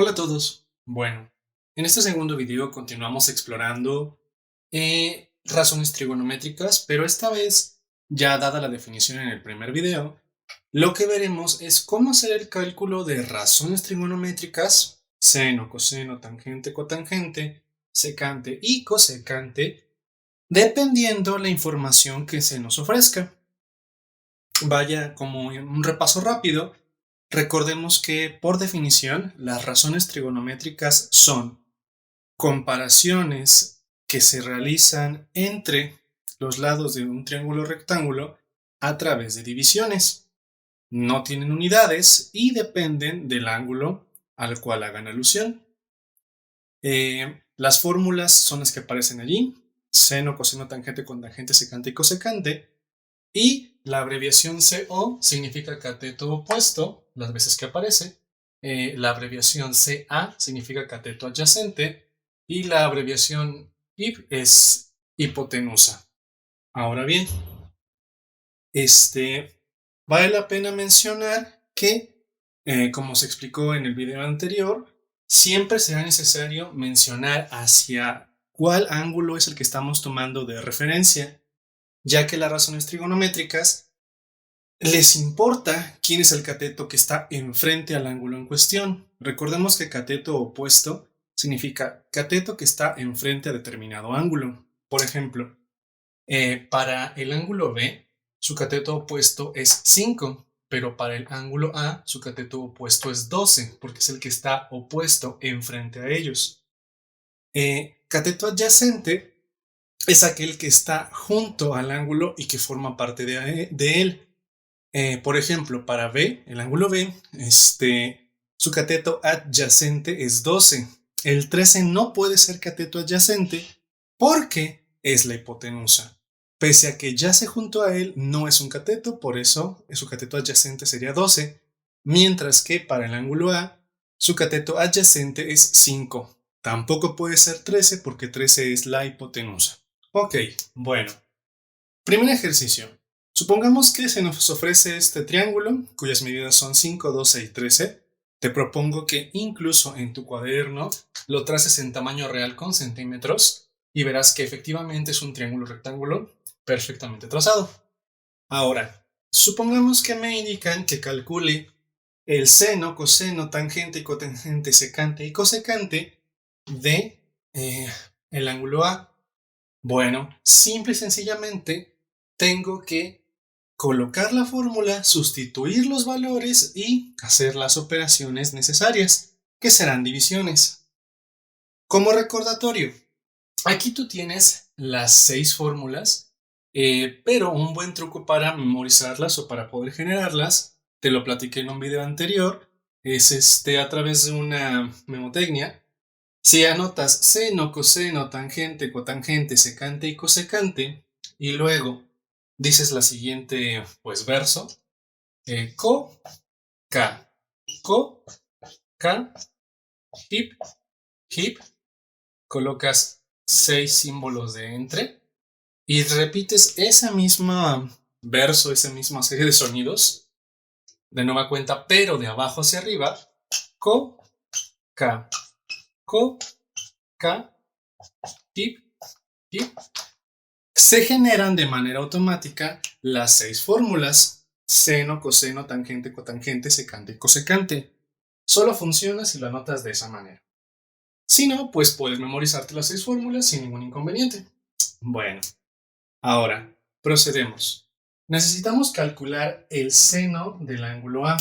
Hola a todos. Bueno, en este segundo video continuamos explorando razones trigonométricas, pero esta vez, ya dada la definición en el primer video, lo que veremos es cómo hacer el cálculo de razones trigonométricas, seno, coseno, tangente, cotangente, secante y cosecante, dependiendo la información que se nos ofrezca. Vaya, como un repaso rápido, recordemos que por definición las razones trigonométricas son comparaciones que se realizan entre los lados de un triángulo rectángulo a través de divisiones. No tienen unidades y dependen del ángulo al cual hagan alusión. Las fórmulas son las que aparecen allí: seno, coseno, tangente, cotangente, secante y cosecante. Y la abreviación CO significa cateto opuesto, las veces que aparece. La abreviación CA significa cateto adyacente. Y la abreviación HIP es hipotenusa. Ahora bien, vale la pena mencionar que, como se explicó en el video anterior, siempre será necesario mencionar hacia cuál ángulo es el que estamos tomando de referencia, ya que las razones trigonométricas les importa quién es el cateto que está enfrente al ángulo en cuestión. Recordemos que cateto opuesto significa cateto que está enfrente a determinado ángulo. Por ejemplo, para el ángulo B, su cateto opuesto es 5, pero para el ángulo A, su cateto opuesto es 12, porque es el que está opuesto enfrente a ellos. Cateto adyacente es aquel que está junto al ángulo y que forma parte de él. Por ejemplo, para B, el ángulo B, su cateto adyacente es 12. El 13 no puede ser cateto adyacente porque es la hipotenusa. Pese a que yace junto a él, no es un cateto, por eso su cateto adyacente sería 12, mientras que para el ángulo A, su cateto adyacente es 5. Tampoco puede ser 13 porque 13 es la hipotenusa. Ok, bueno. Primer ejercicio. Supongamos que se nos ofrece este triángulo, cuyas medidas son 5, 12 y 13. Te propongo que incluso en tu cuaderno lo traces en tamaño real con centímetros y verás que efectivamente es un triángulo rectángulo perfectamente trazado. Ahora, supongamos que me indican que calcule el seno, coseno, tangente, cotangente, secante y cosecante de el ángulo A. Bueno, simple y sencillamente tengo que colocar la fórmula, sustituir los valores y hacer las operaciones necesarias, que serán divisiones. Como recordatorio, aquí tú tienes las 6 fórmulas, pero un buen truco para memorizarlas o para poder generarlas, te lo platiqué en un video anterior, es a través de una memotecnia. Si anotas seno, coseno, tangente, cotangente, secante y cosecante, y luego dices la siguiente, pues, verso, co, ca, co, ca, hip, hip, colocas 6 símbolos de entre y repites esa misma verso, esa misma serie de sonidos, de nueva cuenta, pero de abajo hacia arriba, co, ca, co, ca, hip, hip. Se generan de manera automática las 6 fórmulas: seno, coseno, tangente, cotangente, secante y cosecante. Solo funciona si lo anotas de esa manera. Si no, pues puedes memorizarte las 6 fórmulas sin ningún inconveniente. Bueno, ahora procedemos. Necesitamos calcular el seno del ángulo A.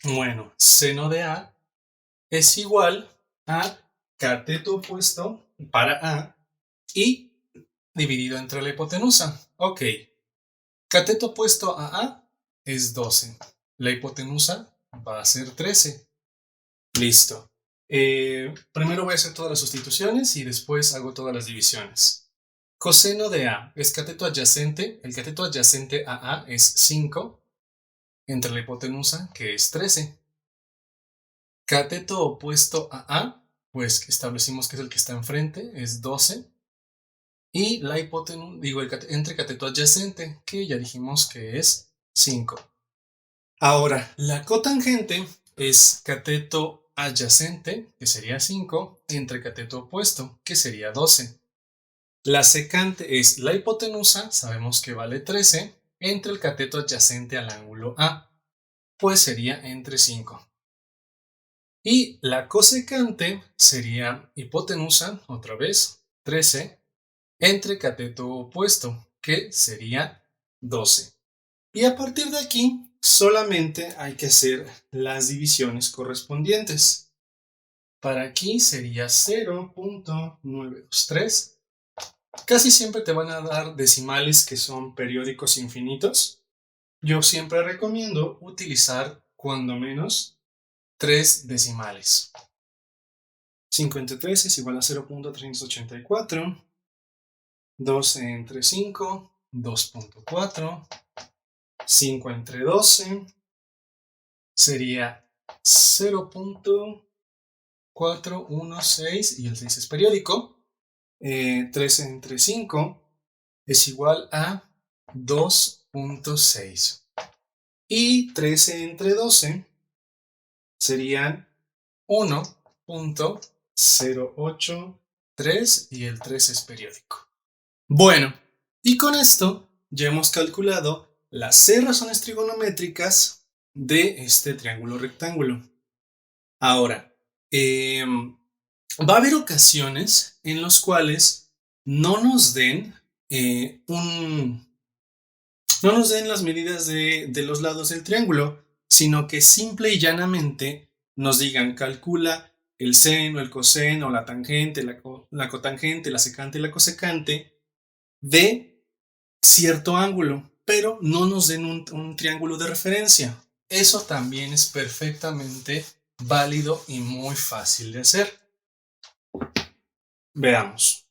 Bueno, seno de A es igual a cateto opuesto para A y dividido entre la hipotenusa. Ok. Cateto opuesto a A es 12. La hipotenusa va a ser 13. Listo. Primero voy a hacer todas las sustituciones y después hago todas las divisiones. Coseno de A es cateto adyacente. El cateto adyacente a A es 5 entre la hipotenusa, que es 13. Cateto opuesto a A, pues establecimos que es el que está enfrente, es 12. Y la hipotenusa, entre cateto adyacente, que ya dijimos que es 5. Ahora, la cotangente es cateto adyacente, que sería 5, entre cateto opuesto, que sería 12. La secante es la hipotenusa, sabemos que vale 13, entre el cateto adyacente al ángulo A, pues sería entre 5. Y la cosecante sería hipotenusa, otra vez, 13, entre cateto opuesto, que sería 12. Y a partir de aquí, solamente hay que hacer las divisiones correspondientes. Para aquí sería 0.923. Casi siempre te van a dar decimales que son periódicos infinitos. Yo siempre recomiendo utilizar cuando menos 3 decimales. 53 es igual a 0.384. 12 entre 5, 2.4. 5 entre 12 sería 0.416 y el 6 es periódico. 13 entre 5 es igual a 2.6. Y 13 entre 12 serían 1.083 y el 3 es periódico. Bueno, y con esto ya hemos calculado las 6 razones trigonométricas de este triángulo rectángulo. Ahora, va a haber ocasiones en las cuales no nos den las medidas de los lados del triángulo, sino que simple y llanamente nos digan calcula el seno, el coseno, la tangente, la cotangente, la secante y la cosecante de cierto ángulo, pero no nos den un triángulo de referencia. Eso también es perfectamente válido y muy fácil de hacer. Veamos.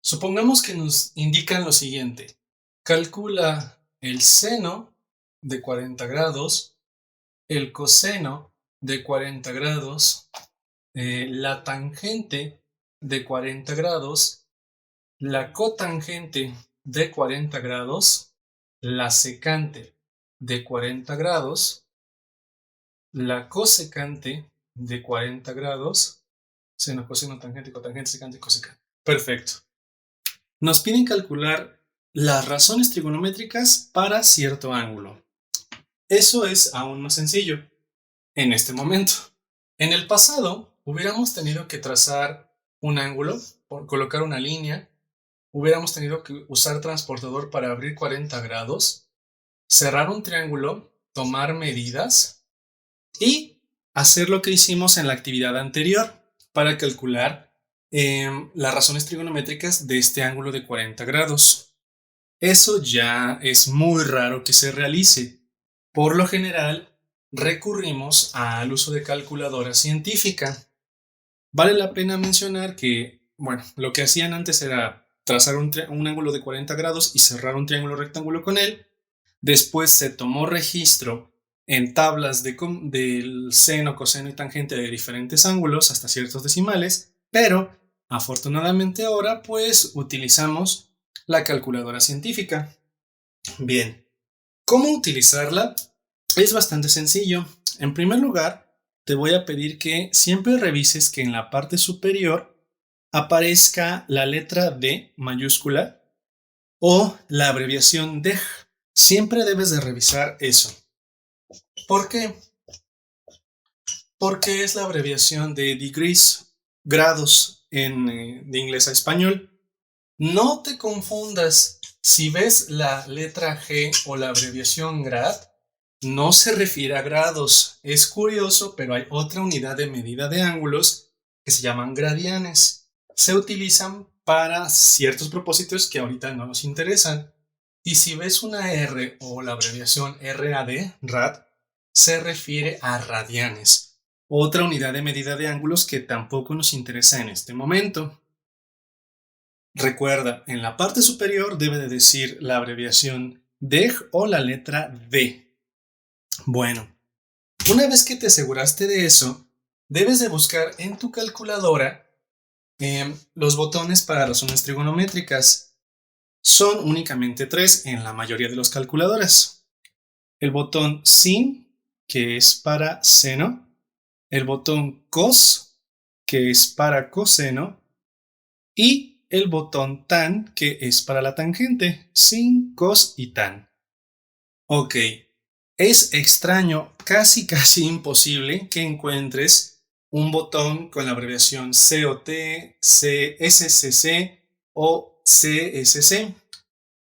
Supongamos que nos indican lo siguiente. Calcula el seno de 40 grados, el coseno de 40 grados, la tangente de 40 grados, la cotangente de 40 grados, la secante de 40 grados, la cosecante de 40 grados, seno, coseno, tangente, cotangente, secante, cosecante. Perfecto. Nos piden calcular las razones trigonométricas para cierto ángulo. Eso es aún más sencillo en este momento. En el pasado, hubiéramos tenido que trazar un ángulo, colocar una línea, hubiéramos tenido que usar transportador para abrir 40 grados, cerrar un triángulo, tomar medidas y hacer lo que hicimos en la actividad anterior para calcular las razones trigonométricas de este ángulo de 40 grados. Eso ya es muy raro que se realice. Por lo general, recurrimos al uso de calculadora científica. Vale la pena mencionar que, bueno, lo que hacían antes era trazar un ángulo de 40 grados y cerrar un triángulo rectángulo con él. Después se tomó registro en tablas del seno, coseno y tangente de diferentes ángulos hasta ciertos decimales, pero afortunadamente ahora pues utilizamos la calculadora científica. Bien, ¿cómo utilizarla? Es bastante sencillo. En primer lugar, te voy a pedir que siempre revises que en la parte superior aparezca la letra D mayúscula o la abreviación DEG. Siempre debes de revisar eso. ¿Por qué? Porque es la abreviación de degrees, grados de inglés a español. No te confundas. Si ves la letra G o la abreviación grad, no se refiere a grados. Es curioso, pero hay otra unidad de medida de ángulos que se llaman gradianes. Se utilizan para ciertos propósitos que ahorita no nos interesan. Y si ves una R o la abreviación RAD, rad, se refiere a radianes, otra unidad de medida de ángulos que tampoco nos interesa en este momento. Recuerda, en la parte superior debe de decir la abreviación DEG o la letra D. Bueno, una vez que te aseguraste de eso, debes de buscar en tu calculadora los botones para razones trigonométricas. Son únicamente 3 en la mayoría de las calculadoras. El botón sin, que es para seno, el botón cos, que es para coseno, y el botón tan, que es para la tangente, sin, cos y tan. Ok, es extraño, casi imposible que encuentres un botón con la abreviación COT, CSCC o CSC.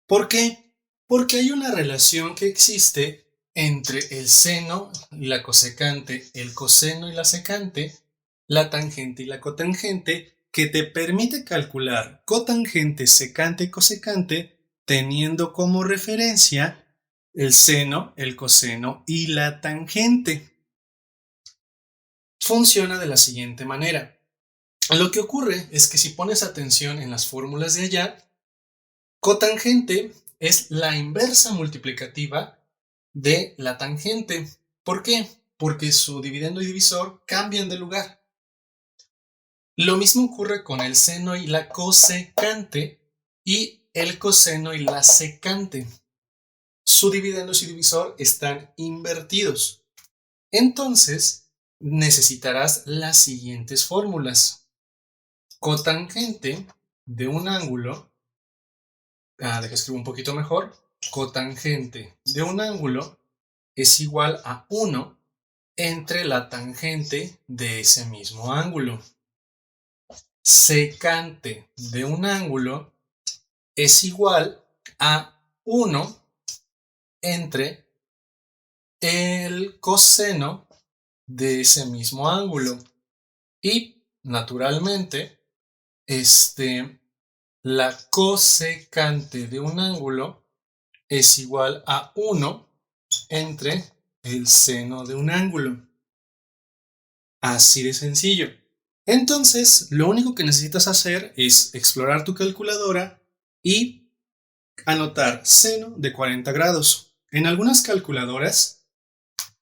¿Por qué? Porque hay una relación que existe entre el seno y la cosecante, el coseno y la secante, la tangente y la cotangente, que te permite calcular cotangente, secante y cosecante teniendo como referencia el seno, el coseno y la tangente. Funciona de la siguiente manera. Lo que ocurre es que si pones atención en las fórmulas de allá, cotangente es la inversa multiplicativa de la tangente. ¿Por qué? Porque su dividendo y divisor cambian de lugar. Lo mismo ocurre con el seno y la cosecante y el coseno y la secante. Su dividendo y su divisor están invertidos. Entonces, necesitarás las siguientes fórmulas. Cotangente de un ángulo, deja escribir un poquito mejor, cotangente de un ángulo es igual a 1 entre la tangente de ese mismo ángulo. Secante de un ángulo es igual a 1 entre el coseno de ese mismo ángulo. Y, naturalmente, la cosecante de un ángulo es igual a 1 entre el seno de un ángulo. Así de sencillo. Entonces, lo único que necesitas hacer es explorar tu calculadora y anotar seno de 40 grados. En algunas calculadoras,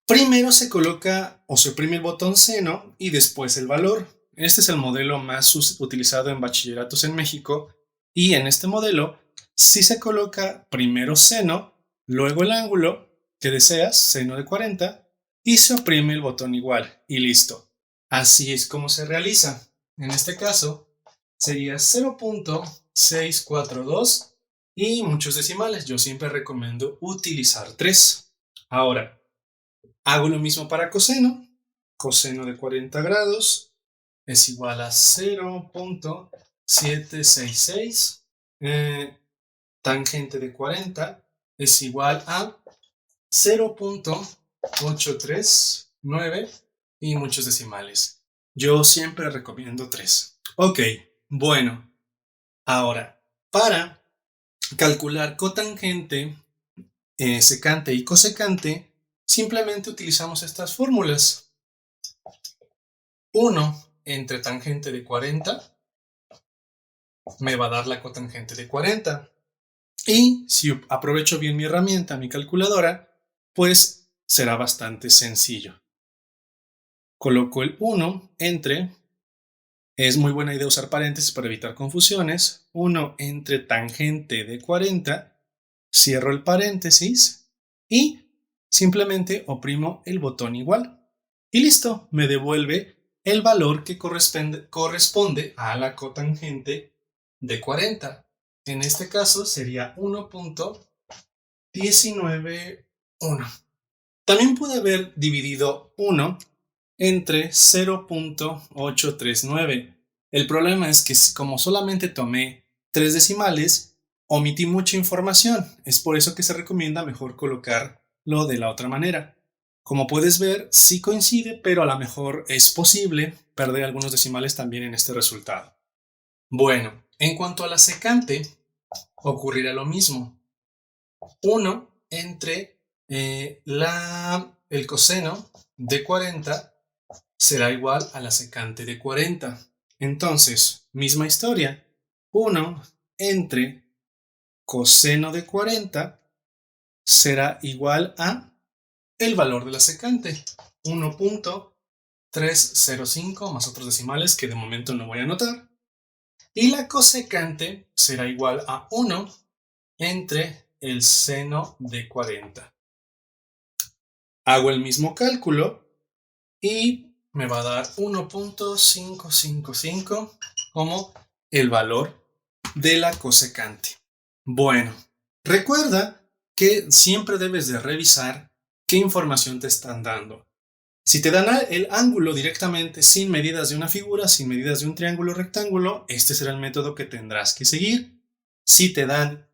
primero se coloca o se oprime el botón seno y después el valor. Este es el modelo más utilizado en bachilleratos en México y en este modelo sí se coloca primero seno, luego el ángulo que deseas, seno de 40, y se oprime el botón igual y listo. Así es como se realiza. En este caso sería 0.642 y muchos decimales. Yo siempre recomiendo utilizar 3. Ahora, hago lo mismo para coseno. Coseno de 40 grados es igual a 0.766. Tangente de 40 es igual a 0.839 y muchos decimales. Yo siempre recomiendo 3. Ok, bueno. Ahora, para calcular cotangente, secante y cosecante, simplemente utilizamos estas fórmulas. 1 entre tangente de 40 me va a dar la cotangente de 40. Y si aprovecho bien mi herramienta, mi calculadora, pues será bastante sencillo. Coloco el 1 entre, es muy buena idea usar paréntesis para evitar confusiones, 1 entre tangente de 40, cierro el paréntesis y simplemente oprimo el botón igual. Y listo, me devuelve el valor que corresponde a la cotangente de 40. En este caso sería 1.191. También pude haber dividido 1 entre 0.839. El problema es que como solamente tomé 3 decimales, omití mucha información. Es por eso que se recomienda mejor colocarlo de la otra manera. Como puedes ver, sí coincide, pero a lo mejor es posible perder algunos decimales también en este resultado. Bueno, en cuanto a la secante, ocurrirá lo mismo. 1 entre el coseno de 40 será igual a la secante de 40. Entonces, misma historia. 1 entre coseno de 40 será igual a el valor de la secante, 1.305 más otros decimales que de momento no voy a anotar. Y la cosecante será igual a 1 entre el seno de 40. Hago el mismo cálculo y me va a dar 1.555 como el valor de la cosecante. Bueno, recuerda que siempre debes de revisar qué información te están dando. Si te dan el ángulo directamente sin medidas de una figura, sin medidas de un triángulo rectángulo, este será el método que tendrás que seguir. Si te dan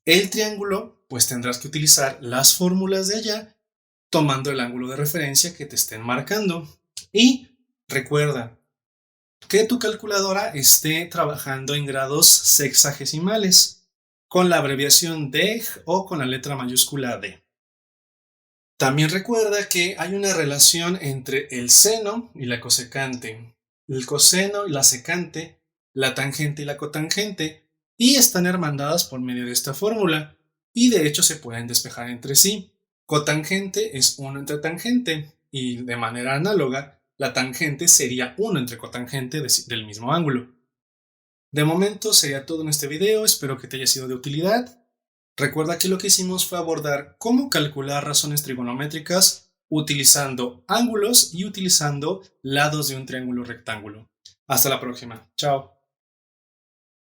el triángulo, pues tendrás que utilizar las fórmulas de allá, tomando el ángulo de referencia que te estén marcando. Y recuerda que tu calculadora esté trabajando en grados sexagesimales, con la abreviación DEG o con la letra mayúscula D. También recuerda que hay una relación entre el seno y la cosecante, el coseno y la secante, la tangente y la cotangente, y están hermandadas por medio de esta fórmula, y de hecho se pueden despejar entre sí. Cotangente es 1 entre tangente, y de manera análoga, la tangente sería 1 entre cotangente del mismo ángulo. De momento sería todo en este video, espero que te haya sido de utilidad. Recuerda que lo que hicimos fue abordar cómo calcular razones trigonométricas utilizando ángulos y utilizando lados de un triángulo rectángulo. Hasta la próxima. Chao.